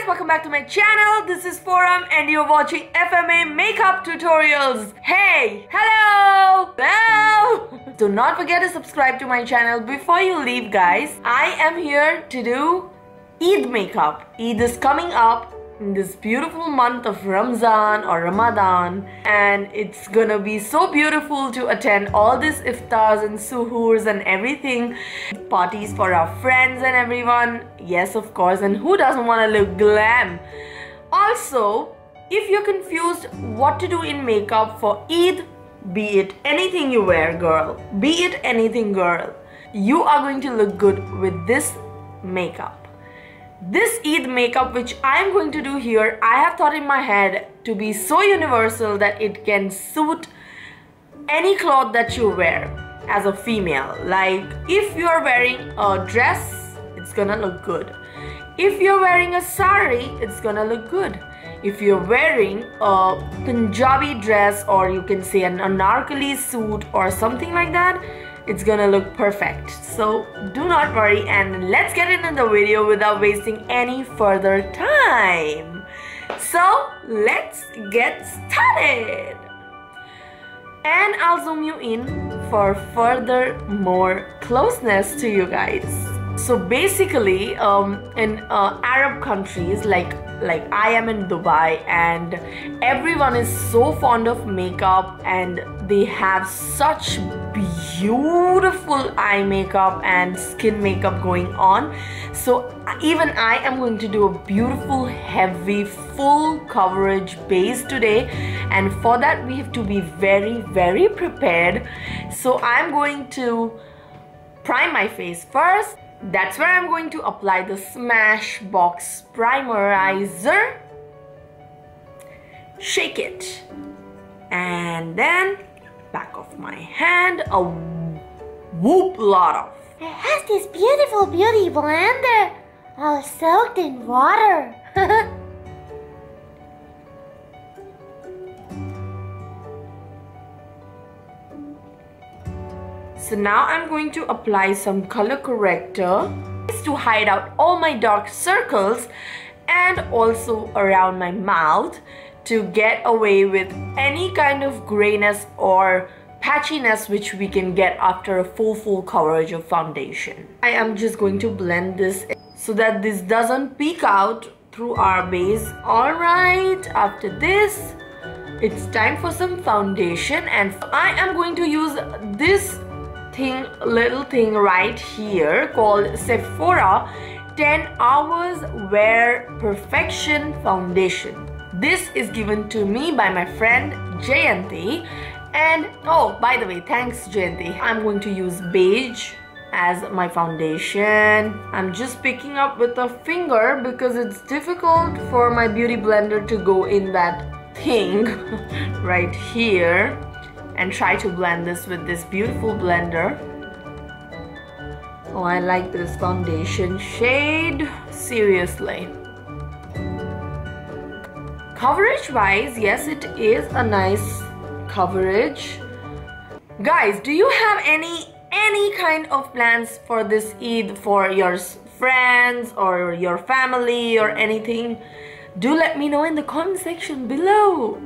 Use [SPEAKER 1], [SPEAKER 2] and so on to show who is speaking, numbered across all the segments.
[SPEAKER 1] welcome back to my channel. This is Forum and you're watching FMA makeup tutorials. Hey, hello. Do not forget to subscribe to my channel before you leave, guys. I am here to do Eid makeup. Eid is coming up in this beautiful month of Ramzan or Ramadan, and it's gonna be so beautiful to attend all these iftars and suhoors and everything, parties for our friends and everyone. Yes, of course, and who doesn't want to look glam? Also, if you're confused what to do in makeup for Eid, be it anything you wear, girl, be it anything, girl, you are going to look good with this makeup. This Eid makeup which I am going to do here, I have thought in my head to be so universal that it can suit any cloth that you wear as a female. Like if you are wearing a dress, it's gonna look good. If you're wearing a sari, it's gonna look good. If you're wearing a Punjabi dress, or you can say an anarkali suit or something like that, it's gonna look perfect. So do not worry, and let's get into the video without wasting any further time. So let's get started. And I'll zoom you in for further more closeness to you guys. So basically in Arab countries like I am in Dubai, and everyone is so fond of makeup and they have such beautiful eye makeup and skin makeup going on. So even I am going to do a beautiful heavy full coverage base today, and for that we have to be very prepared. So I'm going to prime my face first. That's where I'm going to apply the Smashbox Primerizer. Shake it, and then back of my hand a whoop lot of.
[SPEAKER 2] It has this beautiful beauty blender, all soaked in water.
[SPEAKER 1] So now I'm going to apply some color corrector to hide out all my dark circles and also around my mouth to get away with any kind of grayness or patchiness which we can get after a full coverage of foundation. I am just going to blend this so that this doesn't peek out through our base. Alright, after this, it's time for some foundation, and I am going to use this little thing right here called Sephora 10 Hours Wear Perfection Foundation. This is given to me by my friend Jayanti, and oh, by the way, thanks Jayanti. I'm going to use beige as my foundation. I'm just picking up with a finger because it's difficult for my beauty blender to go in that thing right here, and try to blend this with this beautiful blender. Oh, I like this foundation shade, seriously. Coverage wise, yes, it is a nice coverage. Guys, do you have any kind of plans for this Eid for your friends or your family or anything? Do let me know in the comment section below.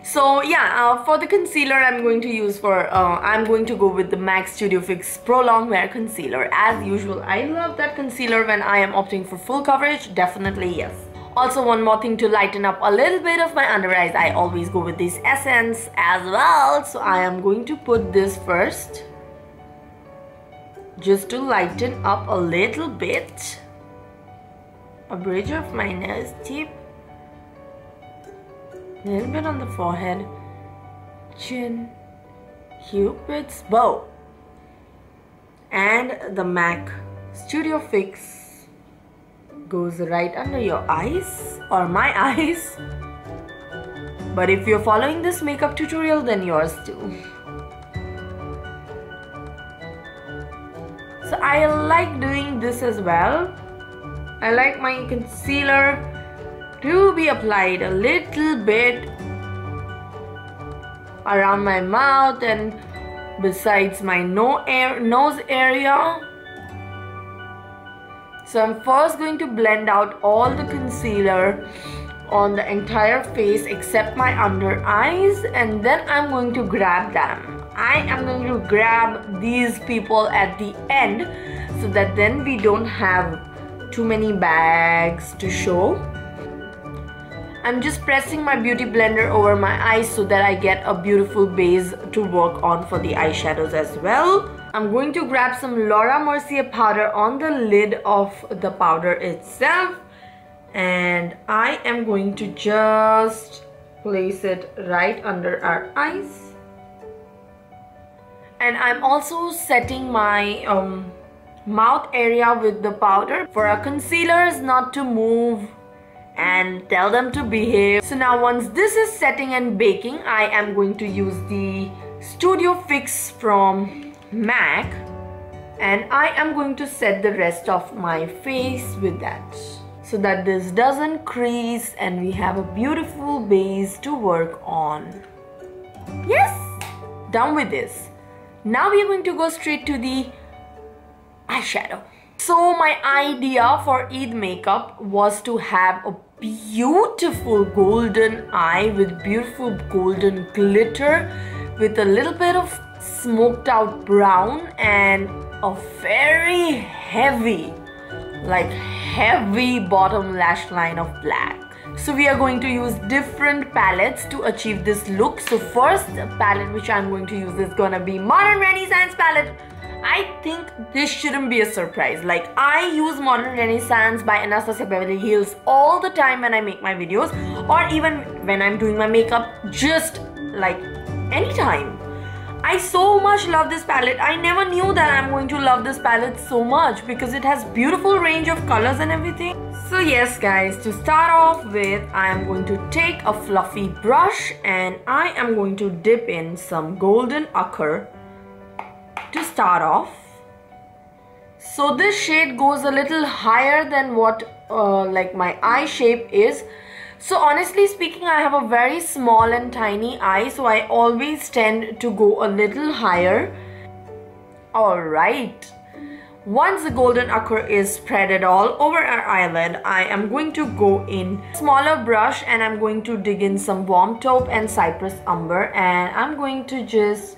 [SPEAKER 1] So yeah, for the concealer I'm going to use I'm going to go with the MAC Studio Fix Prolong Wear Concealer. As usual, I love that concealer when I am opting for full coverage, definitely yes. Also, one more thing to lighten up a little bit of my under eyes, I always go with this essence as well. So I am going to put this first, just to lighten up a little bit. A bridge of my nose tip. A little bit on the forehead, chin, Cupid's bow, and the MAC Studio Fix goes right under your eyes or my eyes. But if you're following this makeup tutorial, then yours too. So I like doing this as well. I like my concealer to be applied a little bit around my mouth and besides my nose area. So I'm first going to blend out all the concealer on the entire face except my under eyes, and then I'm going to grab them. I am going to grab these people at the end so that then we don't have too many bags to show. I'm just pressing my beauty blender over my eyes so that I get a beautiful base to work on for the eyeshadows as well. I'm going to grab some Laura Mercier powder on the lid of the powder itself, and I am going to just place it right under our eyes. And I'm also setting my mouth area with the powder for our concealers not to move and tell them to behave. So now once this is setting and baking, I am going to use the Studio Fix from MAC, and I am going to set the rest of my face with that so that this doesn't crease and we have a beautiful base to work on. Yes, done with this. Now we are going to go straight to the eyeshadow. So my idea for Eid makeup was to have a beautiful golden eye with beautiful golden glitter with a little bit of smoked out brown and a very heavy bottom lash line of black. So we are going to use different palettes to achieve this look. So first palette which I'm going to use is gonna be Modern Renaissance palette. I think this shouldn't be a surprise. Like, I use Modern Renaissance by Anastasia Beverly Hills all the time when I make my videos, or even when I'm doing my makeup, just like anytime. I so much love this palette. I never knew that I'm going to love this palette so much because it has beautiful range of colors and everything. So yes guys, to start off with, I am going to take a fluffy brush and I am going to dip in some golden ochre to start off. So this shade goes a little higher than what like my eye shape is. So honestly speaking, I have a very small and tiny eye, so I always tend to go a little higher. Alright, once the golden ochre is spreaded all over our eyelid, I am going to go in smaller brush and I'm going to dig in some warm taupe and Cyprus umber, and I'm going to just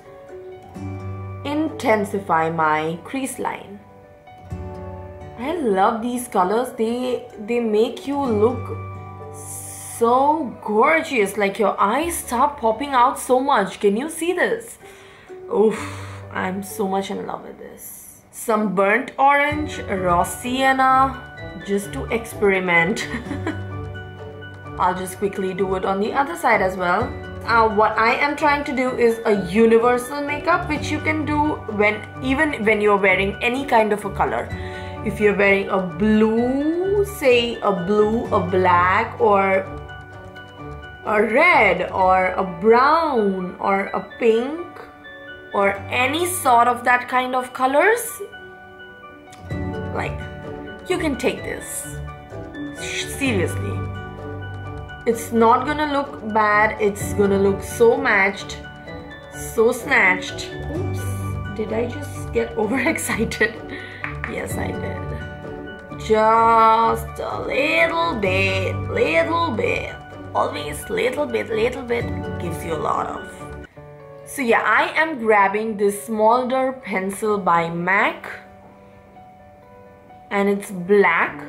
[SPEAKER 1] intensify my crease line. I love these colors. They make you look so gorgeous, like your eyes start popping out so much. Can you see this? Oof, I'm so much in love with this. Some burnt orange, raw sienna, just to experiment. I'll just quickly do it on the other side as well. What I am trying to do is a universal makeup which you can do even when you're wearing any kind of a color. If you're wearing a blue, say a blue, a black, or a red, or a brown, or a pink, or any sort of that kind of colors, like, you can take this. Seriously. It's not gonna look bad. It's gonna look so matched, so snatched. Oops, did I just get overexcited? Yes, I did. Just a little bit. Always little bit gives you a lot of. So yeah, I am grabbing this Smolder pencil by MAC and it's black.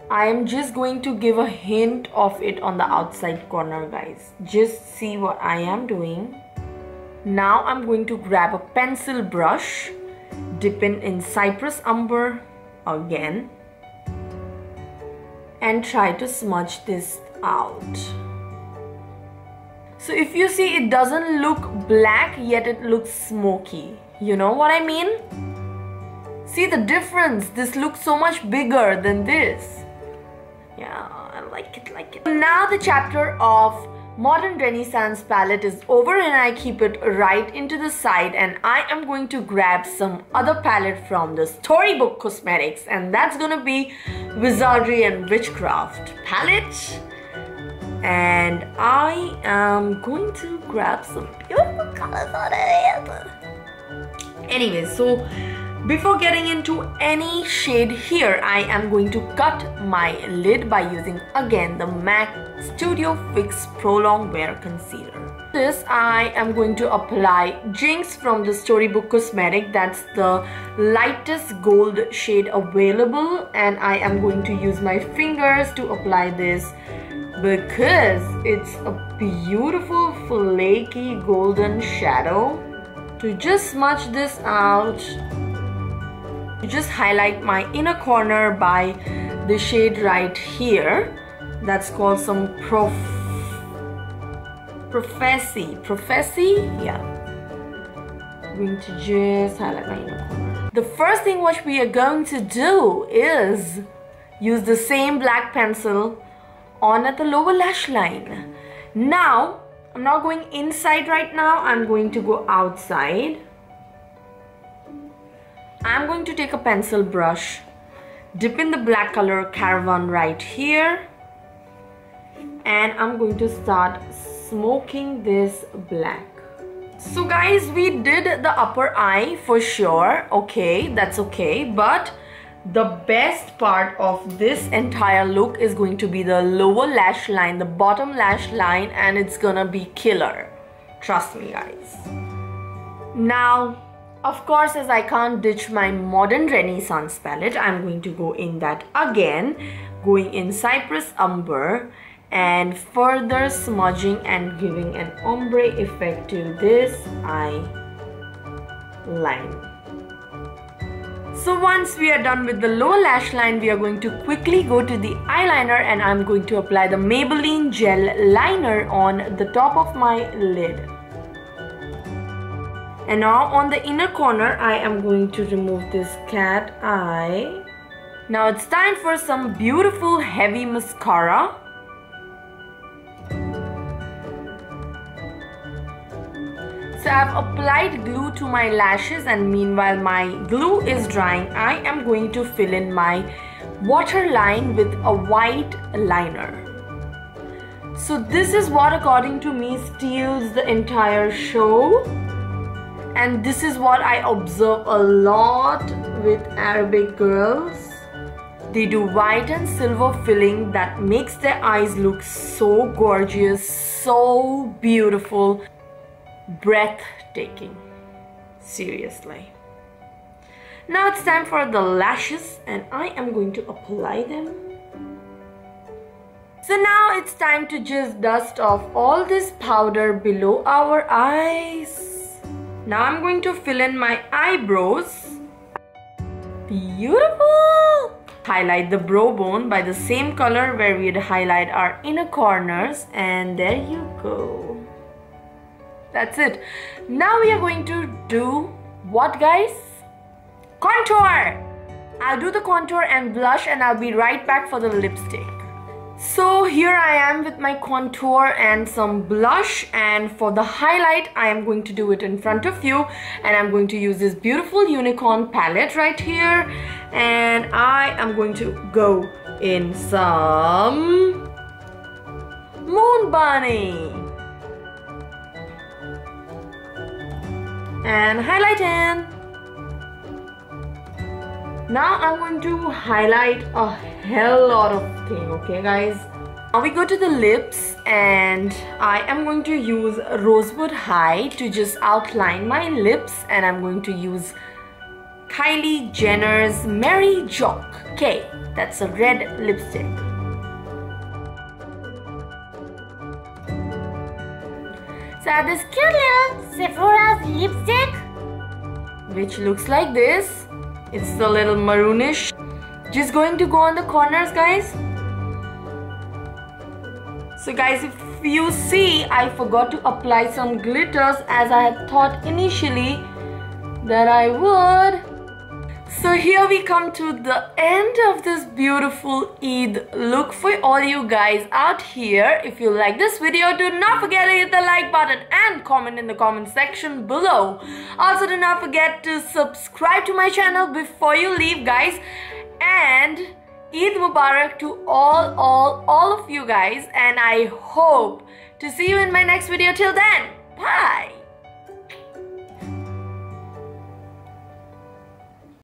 [SPEAKER 1] I am just going to give a hint of it on the outside corner, guys. Just see what I am doing. Now I'm going to grab a pencil brush, dip in Cyprus umber again, and try to smudge this out. So if you see, it doesn't look black, yet it looks smoky. You know what I mean? See the difference? This looks so much bigger than this. Yeah, I like it. Now the chapter of Modern Renaissance palette is over and I keep it right into the side, and I am going to grab some other palette from the Storybook Cosmetics, and that's gonna be Wizardry and Witchcraft palette. And I am going to grab some beautiful colors on it. Anyway, so Before getting into any shade here, I am going to cut my lid by using again the MAC Studio Fix Prolong Wear Concealer. This I am going to apply Jinx from the Storybook Cosmetic. That's the lightest gold shade available, and I am going to use my fingers to apply this because it's a beautiful flaky golden shadow. To just smudge this out, just highlight my inner corner by the shade right here. That's called some Prophecy, yeah. I'm going to just highlight my inner corner. The first thing what we are going to do is use the same black pencil on at the lower lash line. Now, I'm not going inside right now, I'm going to go outside. I'm going to take a pencil brush, dip in the black color Caravan right here, and I'm going to start smoking this black. So guys, we did the upper eye for sure, okay, that's okay, but the best part of this entire look is going to be the lower lash line, the bottom lash line, and it's gonna be killer. Trust me guys. Now, of course, as I can't ditch my modern Renaissance palette, I'm going to go in that again, going in Cyprus Umber and further smudging and giving an ombre effect to this eye line. So once we are done with the lower lash line, we are going to quickly go to the eyeliner, and I'm going to apply the Maybelline Gel Liner on the top of my lid. And now on the inner corner, I am going to remove this cat eye. Now it's time for some beautiful heavy mascara. So I've applied glue to my lashes, and meanwhile my glue is drying, I am going to fill in my waterline with a white liner. So this is what according to me steals the entire show. And this is what I observe a lot with Arabic girls. They do white and silver filling that makes their eyes look so gorgeous, so beautiful, breathtaking. Seriously. Now it's time for the lashes, and I am going to apply them. So now it's time to just dust off all this powder below our eyes. Now I'm going to fill in my eyebrows. Beautiful! Highlight the brow bone by the same color where we'd highlight our inner corners, and there you go. That's it. Now we are going to do what, guys? Contour! I'll do the contour and blush, and I'll be right back for the lipstick. So here I am with my contour and some blush, and for the highlight I am going to do it in front of you, and I'm going to use this beautiful unicorn palette right here, and I am going to go in some Moon Bunny and highlight in. Now I'm going to highlight a hell lot of things, okay guys. Now we go to the lips, and I am going to use Rosewood High to just outline my lips, and I'm going to use Kylie Jenner's Mary Jock K. That's a red lipstick.
[SPEAKER 2] So I have this cute little Sephora's lipstick,
[SPEAKER 1] which looks like this. It's the little maroonish. Just going to go on the corners, guys. So guys, if you see, I forgot to apply some glitters as I had thought initially that I would. So here we come to the end of this beautiful Eid look for all you guys out here. If you like this video, do not forget to hit the like button and comment in the comment section below. Also, do not forget to subscribe to my channel before you leave, guys. And Eid Mubarak to all of you guys, and I hope to see you in my next video. Till then, bye.